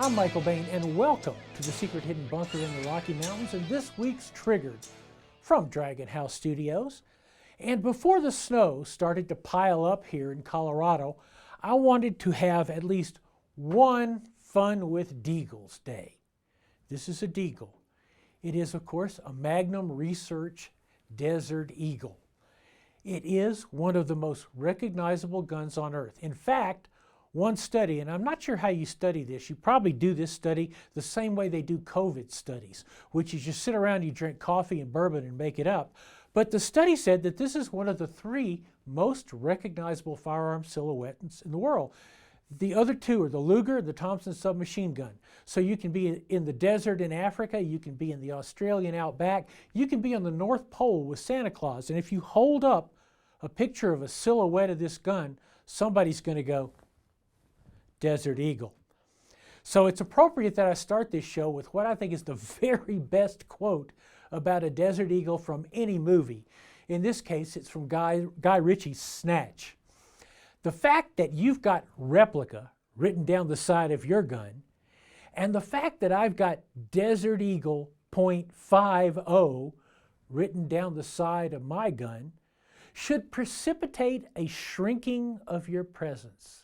I'm Michael Bain, and welcome to the Secret Hidden Bunker in the Rocky Mountains and this week's Triggered from Dragon House Studios. And before the snow started to pile up here in Colorado, I wanted to have at least one Fun with Deagles day. This is a Deagle. It is, of course, a Magnum Research Desert Eagle. It is one of the most recognizable guns on Earth. In fact, one study, and I'm not sure how you study this, you probably do this study the same way they do COVID studies, which is you sit around, you drink coffee and bourbon and make it up. But the study said that this is one of the three most recognizable firearm silhouettes in the world. The other two are the Luger and the Thompson submachine gun. So you can be in the desert in Africa, you can be in the Australian outback, you can be on the North Pole with Santa Claus. And if you hold up a picture of a silhouette of this gun, somebody's going to go, Desert Eagle. So it's appropriate that I start this show with what I think is the very best quote about a Desert Eagle from any movie. In this case, it's from Guy Ritchie's Snatch. The fact that you've got replica written down the side of your gun, and the fact that I've got Desert Eagle .50 written down the side of my gun should precipitate a shrinking of your presence.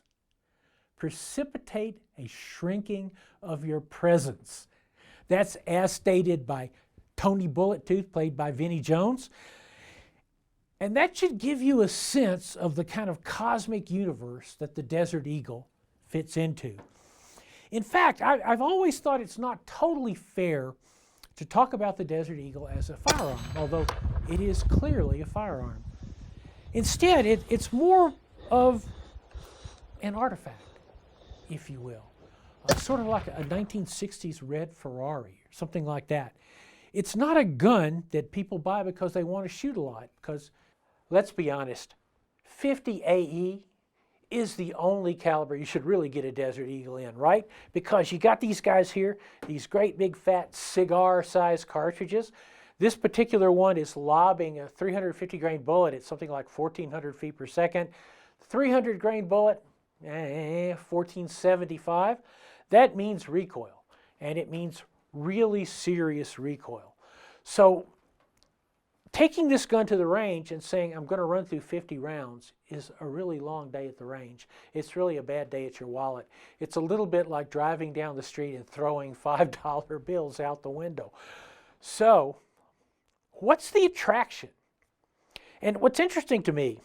Precipitate a shrinking of your presence. That's as stated by Tony Bullettooth, played by Vinnie Jones. And that should give you a sense of the kind of cosmic universe that the Desert Eagle fits into. In fact, I've always thought it's not totally fair to talk about the Desert Eagle as a firearm, although it is clearly a firearm. Instead, it's more of an artifact, if you will. Sort of like a 1960s red Ferrari or something like that. It's not a gun that people buy because they want to shoot a lot, because let's be honest, 50 AE is the only caliber you should really get a Desert Eagle in, right? Because you got these guys here, these great big fat cigar-sized cartridges. This particular one is lobbing a 350 grain bullet at something like 1,400 feet per second. 300 grain bullet, 1475. That means recoil, and it means really serious recoil. So taking this gun to the range and saying, I'm going to run through 50 rounds is a really long day at the range. It's really a bad day at your wallet. It's a little bit like driving down the street and throwing $5 bills out the window. So what's the attraction? And what's interesting to me,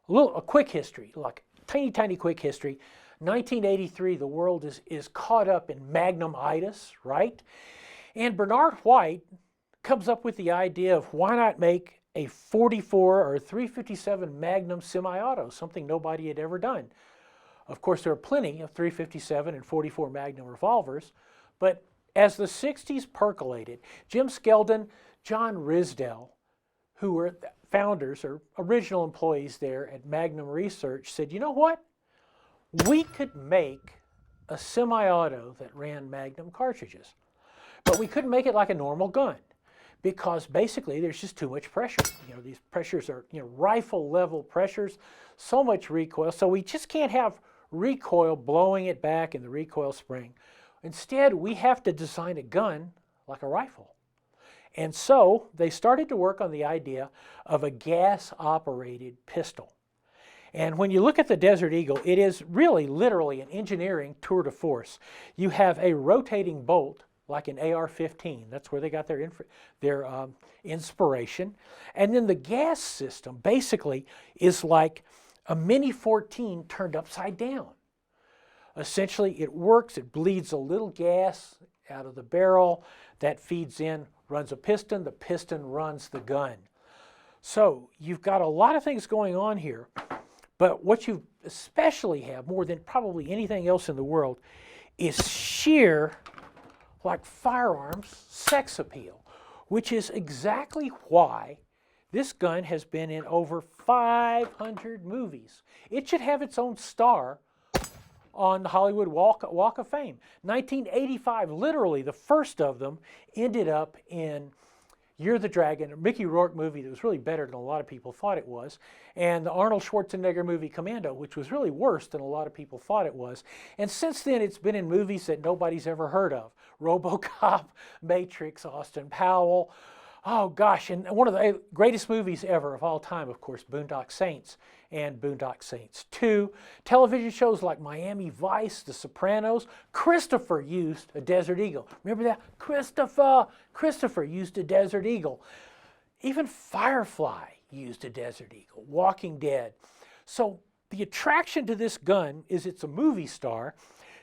a quick history, like tiny quick history. 1983, the world is caught up in Magnum-itis, right? And Bernard White comes up with the idea of why not make a 44 or 357 Magnum semi-auto, something nobody had ever done. Of course, there are plenty of 357 and 44 Magnum revolvers, but as the 60s percolated, Jim Skeldon, John Risdell, who were founders or original employees there at Magnum Research, said, you know what? We could make a semi-auto that ran Magnum cartridges, but we couldn't make it like a normal gun because basically there's just too much pressure. You know, these pressures are, rifle level pressures, so much recoil, so we just can't have recoil blowing it back in the recoil spring. Instead, we have to design a gun like a rifle. And so they started to work on the idea of a gas-operated pistol. And when you look at the Desert Eagle, it is really literally an engineering tour de force. You have a rotating bolt like an AR-15. That's where they got their inspiration. And then the gas system basically is like a Mini 14 turned upside down. Essentially, it works. It bleeds a little gas out of the barrel. That feeds in, runs a piston. The piston runs the gun. So you've got a lot of things going on here. But what you especially have, more than probably anything else in the world, is sheer, like firearms, sex appeal, which is exactly why this gun has been in over 500 movies. It should have its own star on the Hollywood Walk of Fame. 1985, literally the first of them, ended up in Year the Dragon, a Mickey Rourke movie that was really better than a lot of people thought it was, and the Arnold Schwarzenegger movie Commando, which was really worse than a lot of people thought it was. And since then, it's been in movies that nobody's ever heard of. RoboCop, Matrix, Austin Powell. Oh gosh, and one of the greatest movies ever of all time, of course, Boondock Saints and Boondock Saints 2. Television shows like Miami Vice, The Sopranos. Christopher used a Desert Eagle. Remember that? Christopher used a Desert Eagle. Even Firefly used a Desert Eagle. Walking Dead. So the attraction to this gun is it's a movie star.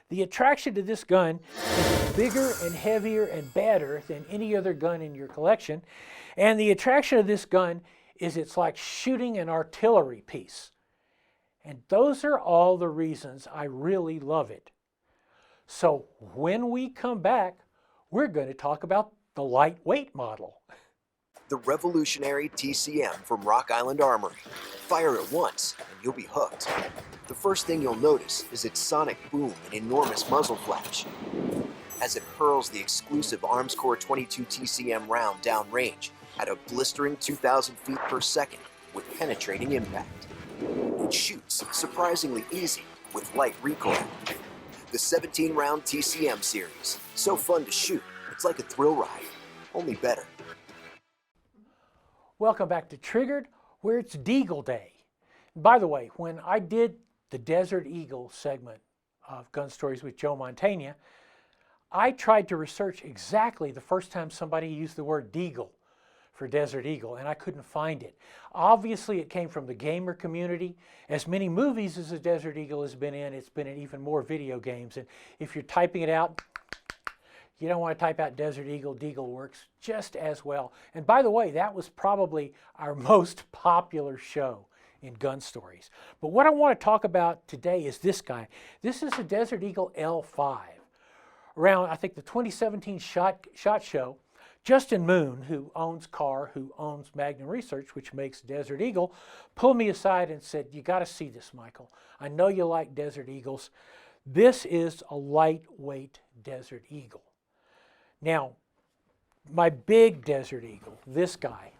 The attraction to this gun is bigger and heavier and better than any other gun in your collection. And the attraction of this gun is it's like shooting an artillery piece. And those are all the reasons I really love it. So when we come back, we're going to talk about the lightweight model. The revolutionary TCM from Rock Island Armory. Fire it once and you'll be hooked. The first thing you'll notice is its sonic boom and enormous muzzle flash as it hurls the exclusive Armscore 22 TCM round downrange at a blistering 2,000 feet per second with penetrating impact. It shoots surprisingly easy with light recoil. The 17-round TCM series, so fun to shoot, it's like a thrill ride, only better. Welcome back to Triggered, where it's Deagle Day. By the way, when I did the Desert Eagle segment of Gun Stories with Joe Mantegna, I tried to research exactly the first time somebody used the word Deagle for Desert Eagle, and I couldn't find it. Obviously, it came from the gamer community. As many movies as the Desert Eagle has been in, it's been in even more video games. And if you're typing it out, you don't want to type out Desert Eagle, Deagle works just as well. And by the way, that was probably our most popular show in Gun Stories. But what I want to talk about today is this guy. This is a Desert Eagle L5. Around, I think, the 2017 SHOT Show, Justin Moon, who owns Carr, who owns Magnum Research, which makes Desert Eagle, pulled me aside and said, you got to see this, Michael. I know you like Desert Eagles. This is a lightweight Desert Eagle. Now, my big Desert Eagle, this guy,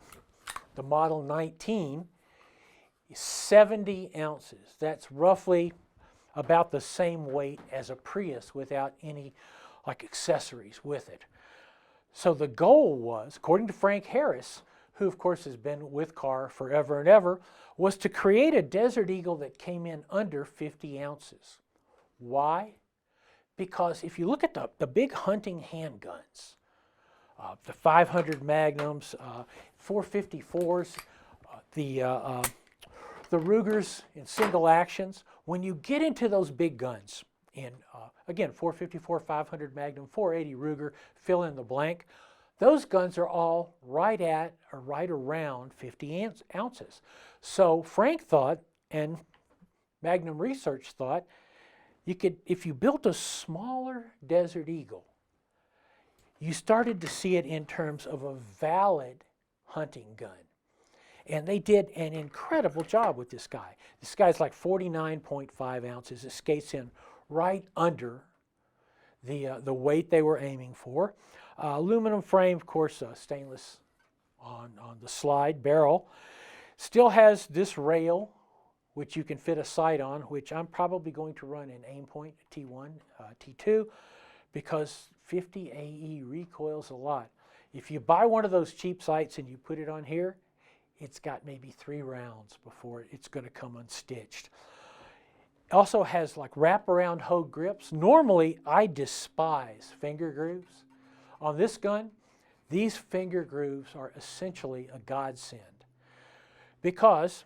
the Model 19, is 70 ounces. That's roughly about the same weight as a Prius without any like accessories with it. So the goal was, according to Frank Harris, who of course has been with Carr forever and ever, was to create a Desert Eagle that came in under 50 ounces. Why? Because if you look at the big hunting handguns, the 500 Magnums, 454s, the Rugers in single actions, when you get into those big guns, in again, 454, 500 Magnum, 480 Ruger, fill in the blank, those guns are all right at or right around 50 ounces. So Frank thought, and Magnum Research thought, you could, if you built a smaller Desert Eagle, you started to see it in terms of a valid hunting gun. And they did an incredible job with this guy. This guy's like 49.5 ounces. It skates in right under the weight they were aiming for. Aluminum frame, of course, stainless on the slide barrel. Still has this rail, which you can fit a sight on, which I'm probably going to run in Aimpoint T1, T2, because 50 AE recoils a lot. If you buy one of those cheap sights and you put it on here, it's got maybe 3 rounds before it's going to come unstitched. It also has like wraparound hoe grips. Normally, I despise finger grooves. On this gun, these finger grooves are essentially a godsend because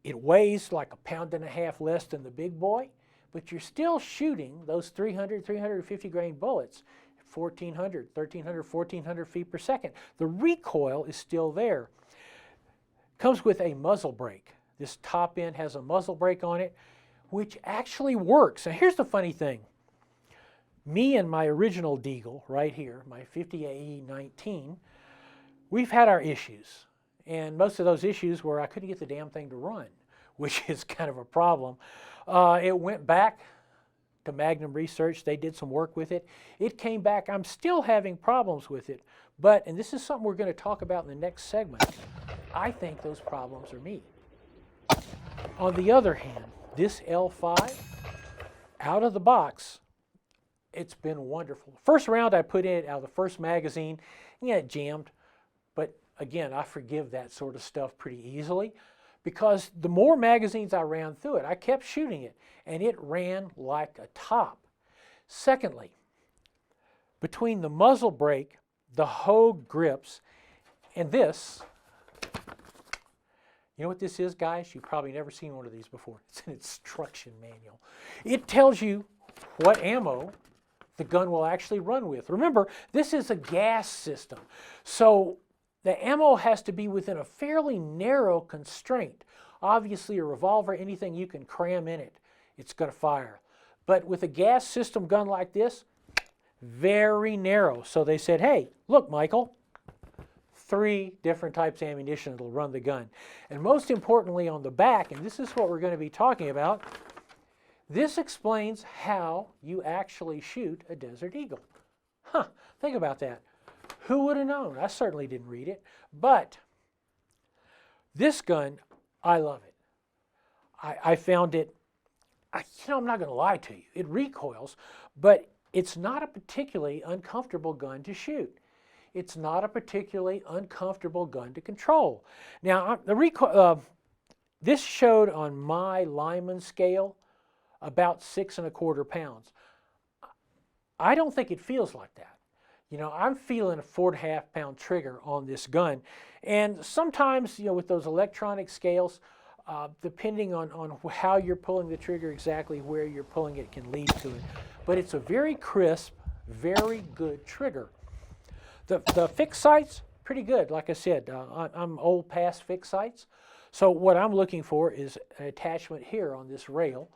it weighs like 1.5 pounds less than the big boy, but you're still shooting those 300, 350 grain bullets at 1,400, 1,300, 1,400 feet per second. The recoil is still there. Comes with a muzzle brake. This top end has a muzzle brake on it, which actually works. Now here's the funny thing. Me and my original Deagle right here, my 50AE19, we've had our issues. And most of those issues were I couldn't get the damn thing to run, which is kind of a problem. It went back to Magnum Research. They did some work with it. It came back. I'm still having problems with it, But, and this is something we're going to talk about in the next segment, I think those problems are me. On the other hand, this L5, out of the box, it's been wonderful. First round I put in out of the first magazine, yeah, it jammed. But again, I forgive that sort of stuff pretty easily because the more magazines I ran through it, I kept shooting it, and it ran like a top. Secondly, between the muzzle brake, the Hogue grips, and this, you know what this is, guys? You've probably never seen one of these before. It's an instruction manual. It tells you what ammo the gun will actually run with. Remember, this is a gas system, so the ammo has to be within a fairly narrow constraint. Obviously, a revolver, anything you can cram in it, it's going to fire. But with a gas system gun like this, very narrow. So they said, hey, look, Michael, 3 different types of ammunition that'll run the gun. And most importantly on the back, and this is what we're going to be talking about, this explains how you actually shoot a Desert Eagle. Huh, think about that. Who would have known? I certainly didn't read it. But this gun, I love it. I found it, I'm not going to lie to you. It recoils, but it's not a particularly uncomfortable gun to shoot. It's not a particularly uncomfortable gun to control. Now, the recoil, this showed on my Lyman scale about 6¼ pounds. I don't think it feels like that. You know, I'm feeling a 4½ pound trigger on this gun. And sometimes, you know, with those electronic scales, depending on how you're pulling the trigger, exactly where you're pulling it can lead to it. But it's a very crisp, very good trigger. The fixed sights, pretty good. Like I said, I'm old past fixed sights. So what I'm looking for is an attachment here on this rail,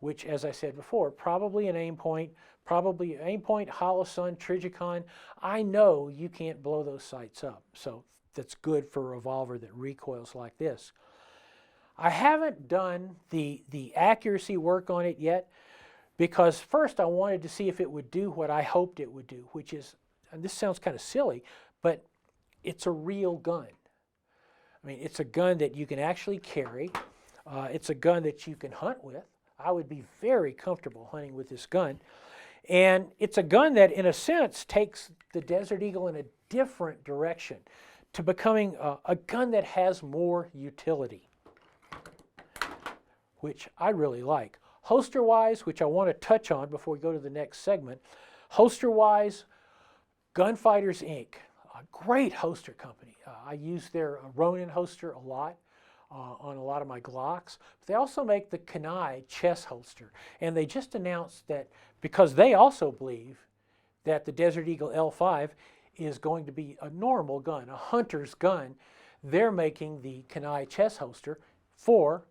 which, as I said before, probably an aim point, Holosun, Trijicon. I know you can't blow those sights up. So that's good for a revolver that recoils like this. I haven't done the accuracy work on it yet because first I wanted to see if it would do what I hoped it would do, which is, and this sounds kind of silly, but it's a real gun. I mean, it's a gun that you can actually carry. It's a gun that you can hunt with. I would be very comfortable hunting with this gun. And it's a gun that, in a sense, takes the Desert Eagle in a different direction to becoming a gun that has more utility, which I really like. Holster-wise, which I want to touch on before we go to the next segment, holster-wise, Gunfighters Inc., a great holster company. I use their Ronin holster a lot on a lot of my Glocks. But they also make the Kenai chest holster. And they just announced that because they also believe that the Desert Eagle L5 is going to be a normal gun, a hunter's gun, they're making the Kenai chest holster for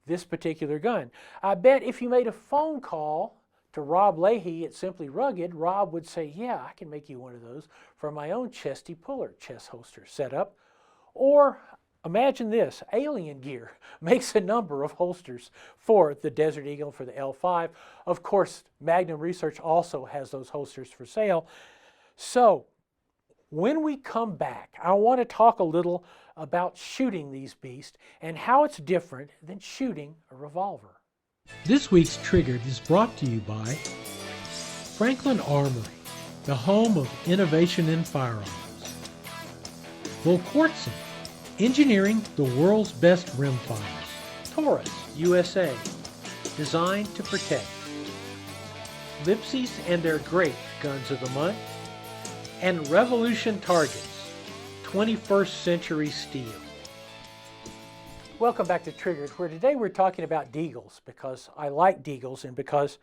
this particular gun. I bet if you made a phone call to Rob Leahy at Simply Rugged, Rob would say, yeah, I can make you one of those for my own chesty puller chest holster setup. Or imagine this, Alien Gear makes a number of holsters for the Desert Eagle, for the L5. Of course, Magnum Research also has those holsters for sale. So when we come back, I want to talk a little about shooting these beasts and how it's different than shooting a revolver. This week's Triggered is brought to you by Franklin Armory, the home of innovation in firearms. Volquartsen, engineering the world's best rimfires. Taurus USA, designed to protect. Lipsies and their great Guns of the Month. And Revolution Targets, 21st Century Steel. Welcome back to Triggered, where today we're talking about Deagles because I like Deagles and because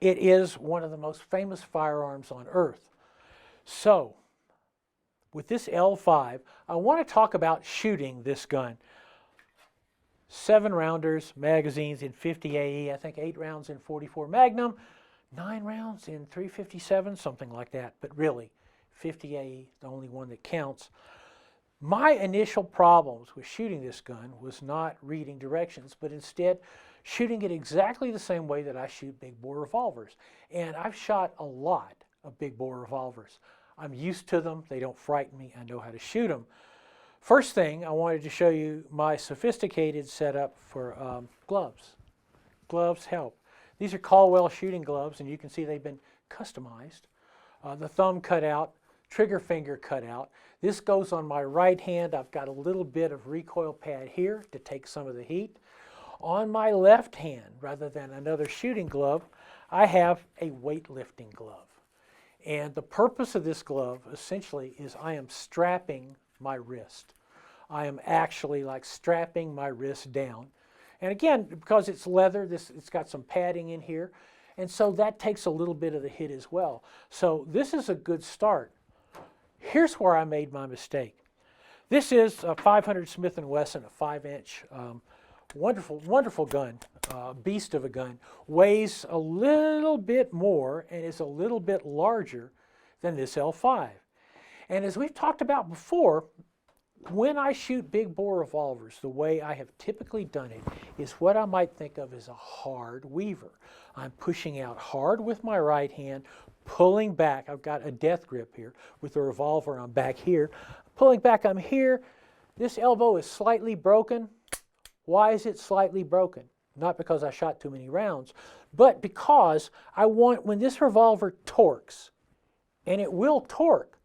it is one of the most famous firearms on earth. So, with this L5, I want to talk about shooting this gun. 7-rounders, magazines in 50 AE, I think 8 rounds in 44 Magnum, 9 rounds in 357, something like that, but really, 50 AE, the only one that counts. My initial problems with shooting this gun was not reading directions, but instead shooting it exactly the same way that I shoot big bore revolvers. And I've shot a lot of big bore revolvers. I'm used to them. They don't frighten me. I know how to shoot them. First thing, I wanted to show you my sophisticated setup for gloves. Gloves help. These are Caldwell shooting gloves, and you can see they've been customized. The thumb cut out, trigger finger cut out. This goes on my right hand. I've got a little bit of recoil pad here to take some of the heat. On my left hand, rather than another shooting glove, I have a weightlifting glove. And the purpose of this glove essentially is I am strapping my wrist. I am actually like strapping my wrist down. And again, because it's leather, it's got some padding in here. And so that takes a little bit of the hit as well. So this is a good start. Here's where I made my mistake. This is a 500 Smith & Wesson, a 5-inch, wonderful, wonderful gun, beast of a gun. Weighs a little bit more and is a little bit larger than this L5. And as we've talked about before, when I shoot big bore revolvers, the way I have typically done it is what I might think of as a hard weaver. I'm pushing out hard with my right hand, pulling back. I've got a death grip here with the revolver. I'm back here. Pulling back, I'm here. This elbow is slightly broken. Why is it slightly broken? Not because I shot too many rounds, but because I want, when this revolver torques, and it will torque,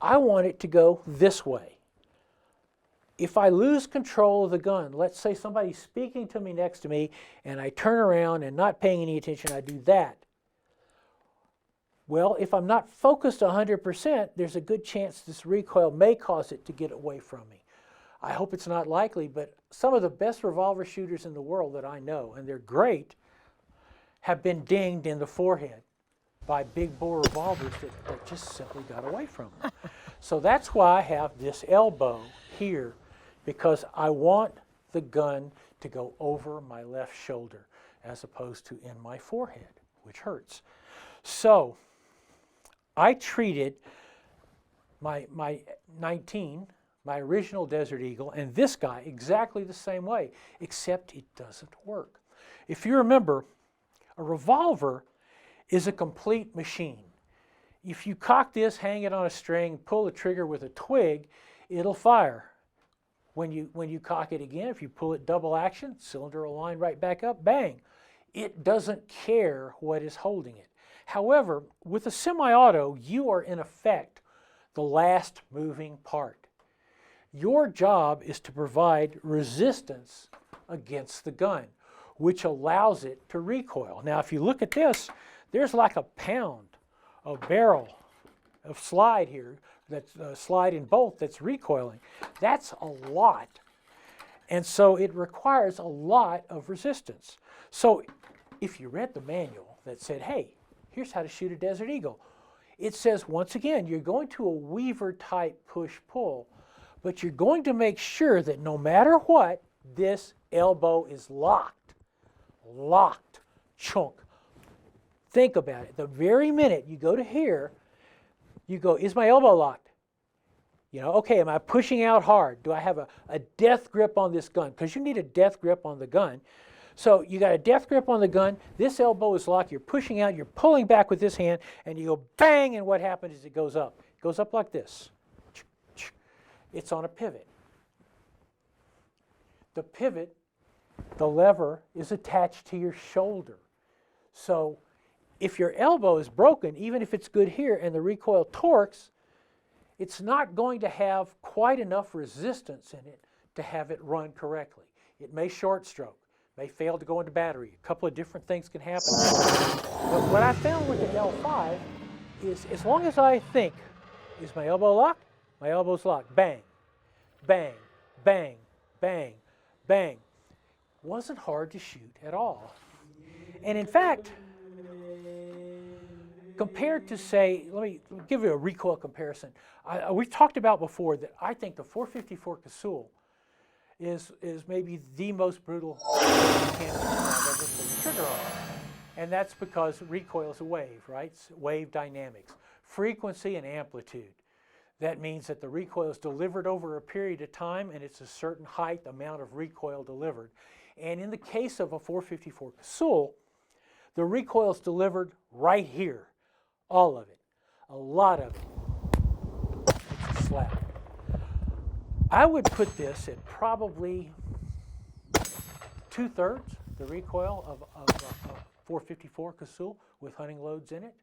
I want it to go this way. If I lose control of the gun, let's say somebody's speaking to me next to me, and I turn around and not paying any attention, I do that. Well, if I'm not focused 100%, there's a good chance this recoil may cause it to get away from me. I hope it's not likely, but some of the best revolver shooters in the world that I know, and they're great, have been dinged in the forehead by big bore revolvers that just simply got away from them. So that's why I have this elbow here, because I want the gun to go over my left shoulder as opposed to in my forehead, which hurts. So I treated my 19, my original Desert Eagle, and this guy exactly the same way, except it doesn't work. If you remember, a revolver is a complete machine. If you cock this, hang it on a string, pull the trigger with a twig, it'll fire. When you cock it again, if you pull it double action, cylinder will line right back up, bang. It doesn't care what is holding it. However, with a semi-auto, you are in effect the last moving part. Your job is to provide resistance against the gun, which allows it to recoil. Now, if you look at this, there's like a pound of barrel of slide here, that's slide and bolt that's recoiling. That's a lot. And so it requires a lot of resistance. So if you read the manual that said, hey, here's how to shoot a Desert Eagle, it says, once again, you're going to a weaver type push-pull, but you're going to make sure that no matter what, this elbow is locked. Locked. Chunk. Think about it. The very minute you go to here, you go, is my elbow locked? You know, okay, am I pushing out hard? Do I have a death grip on this gun? Because you need a death grip on the gun. So you got a death grip on the gun, this elbow is locked, you're pushing out, you're pulling back with this hand, and you go bang, and what happens is it goes up. It goes up like this. It's on a pivot. The pivot, the lever, is attached to your shoulder. So if your elbow is broken, even if it's good here and the recoil torques, it's not going to have quite enough resistance in it to have it run correctly. It may short stroke, may fail to go into battery. A couple of different things can happen. But what I found with the L5 is as long as I think, is my elbow locked? My elbow's locked. Bang, bang, bang, bang, bang. Wasn't hard to shoot at all. And in fact, compared to, say, let me give you a recoil comparison. We've talked about before that I think the 454 Casull is maybe the most brutal cannon I've ever put the trigger on. And that's because recoil is a wave, right? It's wave dynamics. Frequency and amplitude. That means that the recoil is delivered over a period of time and it's a certain height, amount of recoil delivered. And in the case of a 454 Casull, the recoil is delivered right here. All of it. A lot of it. I would put this at probably 2/3 the recoil of a 454 Casull with hunting loads in it.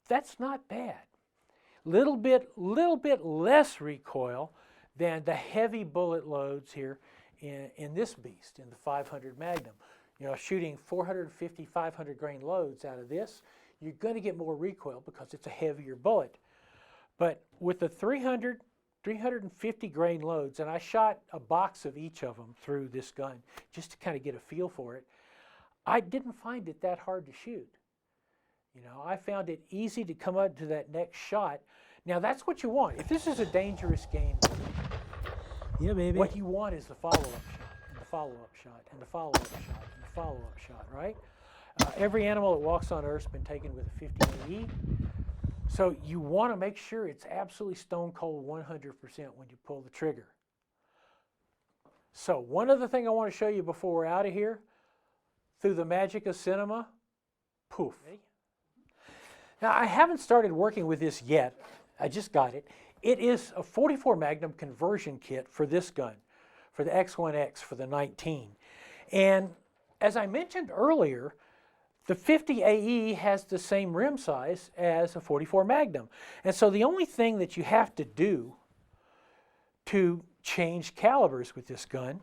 That's not bad. Little bit less recoil than the heavy bullet loads here in this beast, in the 500 Magnum. You know, shooting 450, 500 grain loads out of this, you're going to get more recoil because it's a heavier bullet. But with the 300, 350 grain loads, and I shot a box of each of them through this gun just to kind of get a feel for it, I didn't find it that hard to shoot. You know, I found it easy to come up to that next shot. Now that's what you want. If this is a dangerous game, Yeah, baby. what you want is the follow-up shot, and the follow-up shot, and the follow-up shot, and the follow-up shot, right? Every animal that walks on Earth's been taken with a 50 AE. So you want to make sure it's absolutely stone cold 100% when you pull the trigger. So one other thing I want to show you before we're out of here, through the magic of cinema, poof. Now I haven't started working with this yet. I just got it. It is a 44 Magnum conversion kit for this gun, for the X1X, for the 19. And as I mentioned earlier, the 50 AE has the same rim size as a 44 Magnum. And so the only thing that you have to do to change calibers with this gun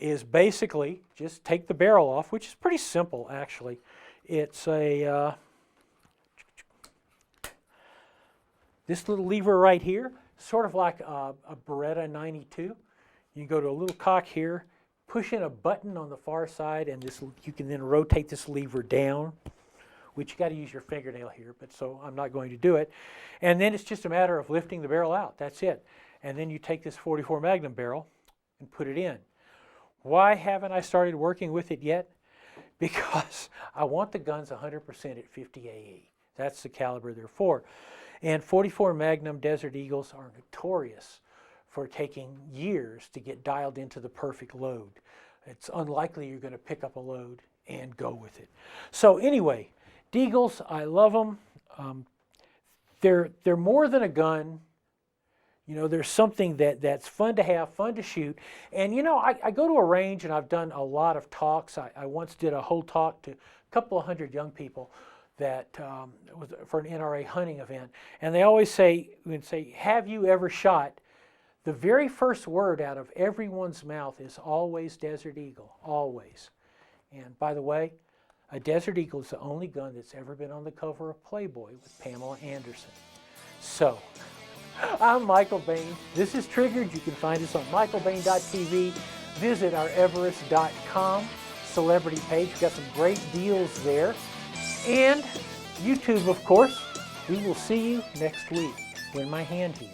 is basically just take the barrel off, which is pretty simple actually. It's a this little lever right here, sort of like a Beretta 92. You go to a little cock here, push in a button on the far side, and this, you can then rotate this lever down, which you got to use your fingernail here, but so I'm not going to do it. And then it's just a matter of lifting the barrel out. That's it. And then you take this 44 Magnum barrel and put it in. Why haven't I started working with it yet? Because I want the guns 100% at 50 AE. That's the caliber they're for. And 44 Magnum Desert Eagles are notorious for taking years to get dialed into the perfect load. It's unlikely you're going to pick up a load and go with it. So anyway, Deagles, I love them. They're more than a gun. You know, there's something that's fun to have, fun to shoot. And you know, I go to a range and I've done a lot of talks. I once did a whole talk to a couple of hundred young people that was for an NRA hunting event. And they always say, have you ever shot? The very first word out of everyone's mouth is always Desert Eagle, always. And by the way, a Desert Eagle is the only gun that's ever been on the cover of Playboy with Pamela Anderson. So, I'm Michael Bain. This is Triggered. You can find us on michaelbain.tv. Visit our Everest.com celebrity page. We've got some great deals there. And YouTube, of course. We will see you next week when my hand heals.